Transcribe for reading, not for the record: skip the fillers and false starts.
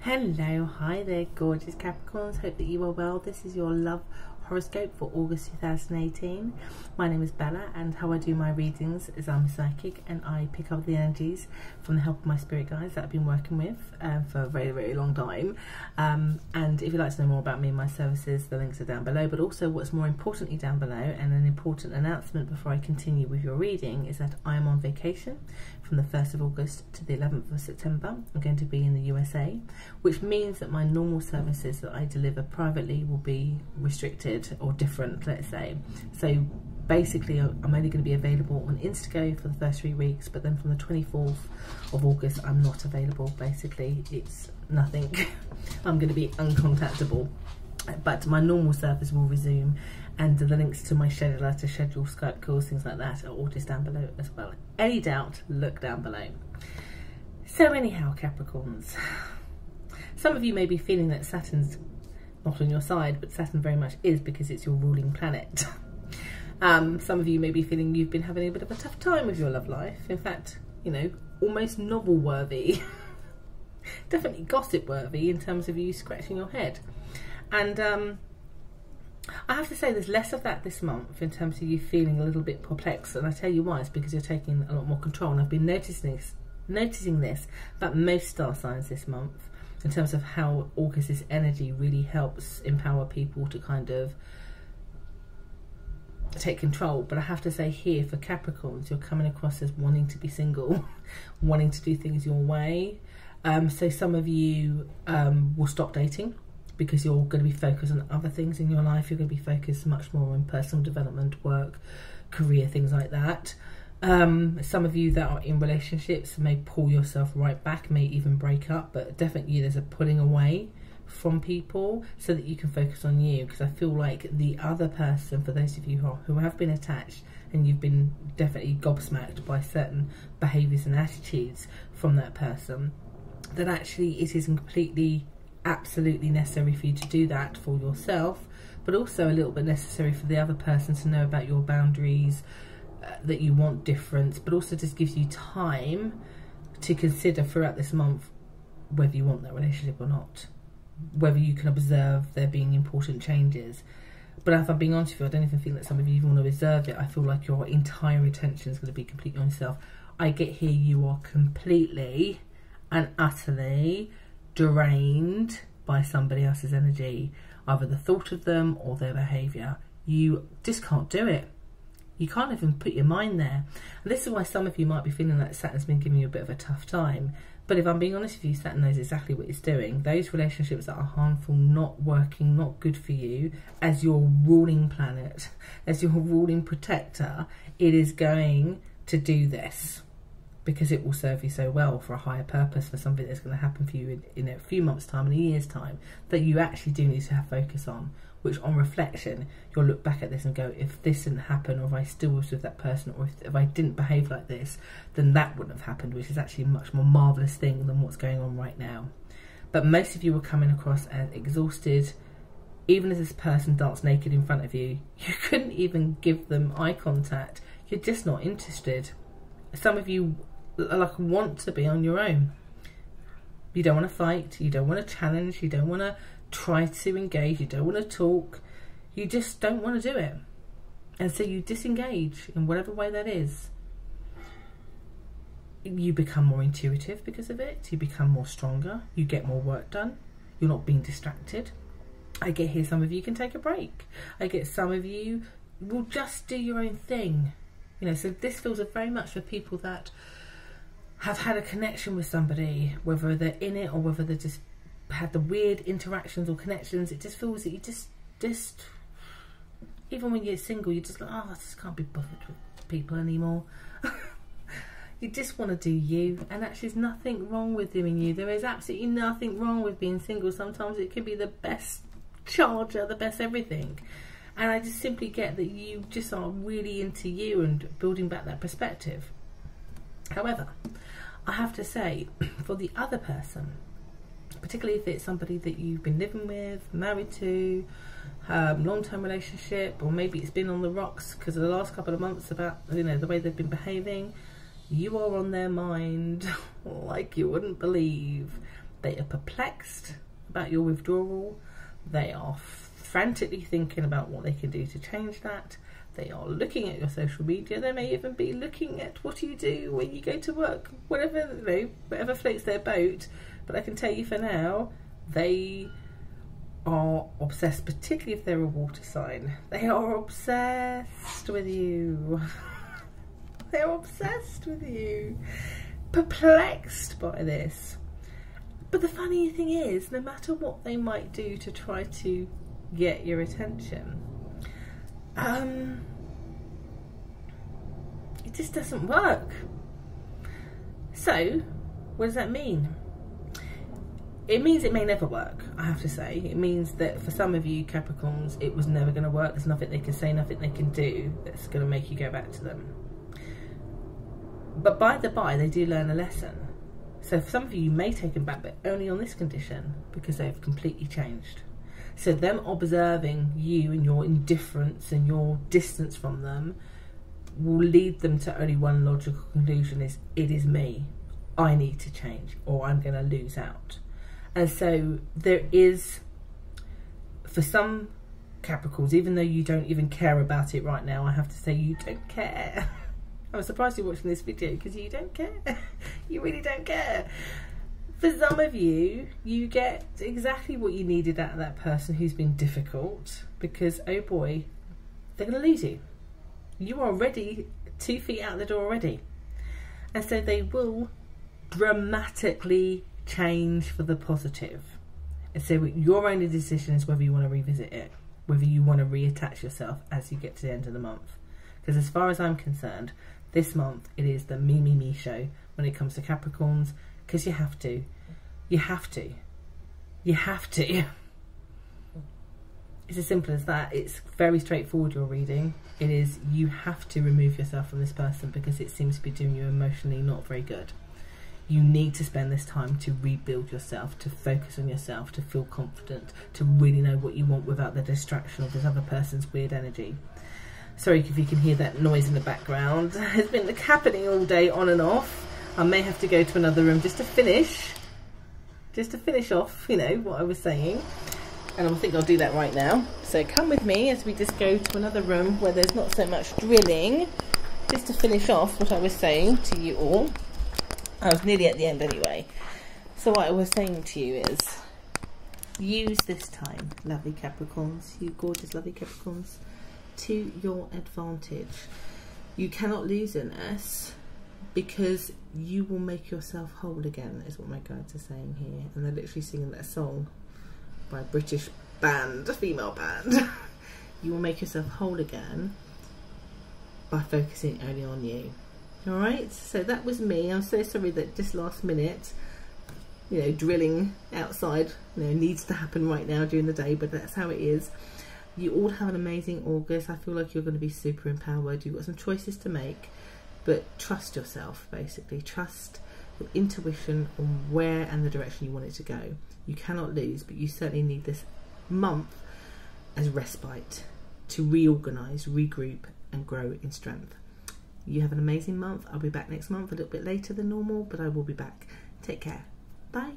Hello, hi there gorgeous Capricorns, hope that you are well. This is your love horoscope for August 2018. My name is Bella, and how I do my readings is I'm a psychic and I pick up the energies from the help of my spirit guides that I've been working with for a very long time. And if you'd like to know more about me and my services, the links are down below. But also what's more importantly down below, and an important announcement before I continue with your reading, is that I am on vacation from the 1st of August to the 11th of September. I'm going to be in the USA, which means that my normal services that I deliver privately will be restricted or different, let's say. So basically I'm only going to be available on Instago for the first 3 weeks, but then from the 24th of August I'm not available. Basically it's nothing. I'm going to be uncontactable, but my normal service will resume, and the links to my scheduler to schedule Skype calls, things like that, are all just down below as well. Any doubt, look down below. So anyhow, Capricorns, some of you may be feeling that Saturn's not on your side, but Saturn very much is, because it's your ruling planet. Some of you may be feeling you've been having a bit of a tough time with your love life. In fact, you know, almost novel worthy. Definitely gossip worthy in terms of you scratching your head. And I have to say there's less of that this month in terms of you feeling a little bit perplexed, and I tell you why. It's because you're taking a lot more control, and I've been noticing this about most star signs this month, in terms of how August's energy really helps empower people to kind of take control. But I have to say here, for Capricorns, you're coming across as wanting to be single, wanting to do things your way. So some of you will stop dating because you're going to be focused on other things in your life. You're going to be focused much more on personal development, work, career, things like that. Some of you that are in relationships may pull yourself right back, may even break up, but definitely there's a pulling away from people so that you can focus on you, because I feel like the other person, for those of you who have been attached and you've been definitely gobsmacked by certain behaviours and attitudes from that person, that actually it isn't completely absolutely necessary for you to do that for yourself, but also a little bit necessary for the other person to know about your boundaries, that you want difference, but also just gives you time to consider throughout this month whether you want that relationship or not, whether you can observe there being important changes. But if I'm being honest with you, I don't even think that some of you even want to observe it. I feel like your entire attention is going to be completely on yourself. I get here you are completely and utterly drained by somebody else's energy, either the thought of them or their behaviour. You just can't do it. You can't even put your mind there. And this is why some of you might be feeling like Saturn's been giving you a bit of a tough time. But if I'm being honest with you, Saturn knows exactly what it's doing. Those relationships that are harmful, not working, not good for you, as your ruling planet, as your ruling protector, it is going to do this, because it will serve you so well for a higher purpose, for something that's going to happen for you in a few months' time, in a year's time, that you actually do need to have focus on, which on reflection, you'll look back at this and go, if this didn't happen, or if I still was with that person, or if I didn't behave like this, then that wouldn't have happened, which is actually a much more marvellous thing than what's going on right now. But most of you were coming across as exhausted. Even as this person danced naked in front of you, you couldn't even give them eye contact. You're just not interested. Some of you like want to be on your own. You don't want to fight, you don't want to challenge, you don't want to try to engage, you don't want to talk, you just don't want to do it. And so you disengage in whatever way that is. You become more intuitive because of it, you become more stronger, you get more work done, you're not being distracted. I get here some of you can take a break. I get some of you will just do your own thing. You know, so this feels very much for people that have had a connection with somebody, whether they're in it or whether they just had the weird interactions or connections. It just feels that you just even when you're single, you just go, oh, I just can't be bothered with people anymore. You just want to do you, and actually there's nothing wrong with doing you. There is absolutely nothing wrong with being single. Sometimes it can be the best charger, the best everything. And I just simply get that you just are really into you and building back that perspective. However, I have to say, for the other person, particularly if it's somebody that you've been living with, married to, long-term relationship, or maybe it's been on the rocks because of the last couple of months about, you know, the way they've been behaving, you are on their mind like you wouldn't believe. They are perplexed about your withdrawal. They are frantically thinking about what they can do to change that. They are looking at your social media. They may even be looking at what you do when you go to work, whatever, you know, whatever floats their boat. But I can tell you for now, they are obsessed, particularly if they're a water sign. They are obsessed with you. They're obsessed with you. Perplexed by this. But the funny thing is, no matter what they might do to try to get your attention, it just doesn't work. So, what does that mean? It means it may never work, I have to say. It means that for some of you Capricorns, it was never going to work. There's nothing they can say, nothing they can do that's going to make you go back to them. But by the by, they do learn a lesson. So for some of you, you may take them back, but only on this condition, because they've completely changed. So them observing you and your indifference and your distance from them will lead them to only one logical conclusion: is it is me. I need to change, or I'm going to lose out. And so there is, for some Capricorns, even though you don't even care about it right now, I have to say you don't care. I'm surprised you're watching this video because you don't care. You really don't care. For some of you, you get exactly what you needed out of that person who's been difficult, because, oh boy, they're going to lose you. You are already 2 feet out the door already. And so they will dramatically change for the positive. And so your only decision is whether you want to revisit it, whether you want to reattach yourself as you get to the end of the month. Because as far as I'm concerned, this month it is the me, me, me show when it comes to Capricorns, because you have to. You have to. You have to. It's as simple as that. It's very straightforward, your reading. It is, you have to remove yourself from this person because it seems to be doing you emotionally not very good. You need to spend this time to rebuild yourself, to focus on yourself, to feel confident, to really know what you want without the distraction of this other person's weird energy. Sorry if you can hear that noise in the background. It's been happening all day on and off. I may have to go to another room just to finish off, you know, what I was saying. And I think I'll do that right now. So come with me as we just go to another room where there's not so much drilling, just to finish off what I was saying to you all. I was nearly at the end anyway. So what I was saying to you is, use this time, lovely Capricorns, you gorgeous lovely Capricorns, to your advantage. You cannot lose in this, because you will make yourself whole again, is what my guides are saying here. And they're literally singing that song by a British band, a female band. You will make yourself whole again by focusing only on you. Alright, so that was me. I'm so sorry that this last minute, you know, drilling outside, you know, needs to happen right now during the day, but that's how it is. You all have an amazing August. I feel like you're going to be super empowered. You've got some choices to make, but trust yourself, basically. Trust your intuition on where and the direction you want it to go. You cannot lose, but you certainly need this month as respite to reorganize, regroup, and grow in strength. You have an amazing month. I'll be back next month, a little bit later than normal, but I will be back. Take care. Bye.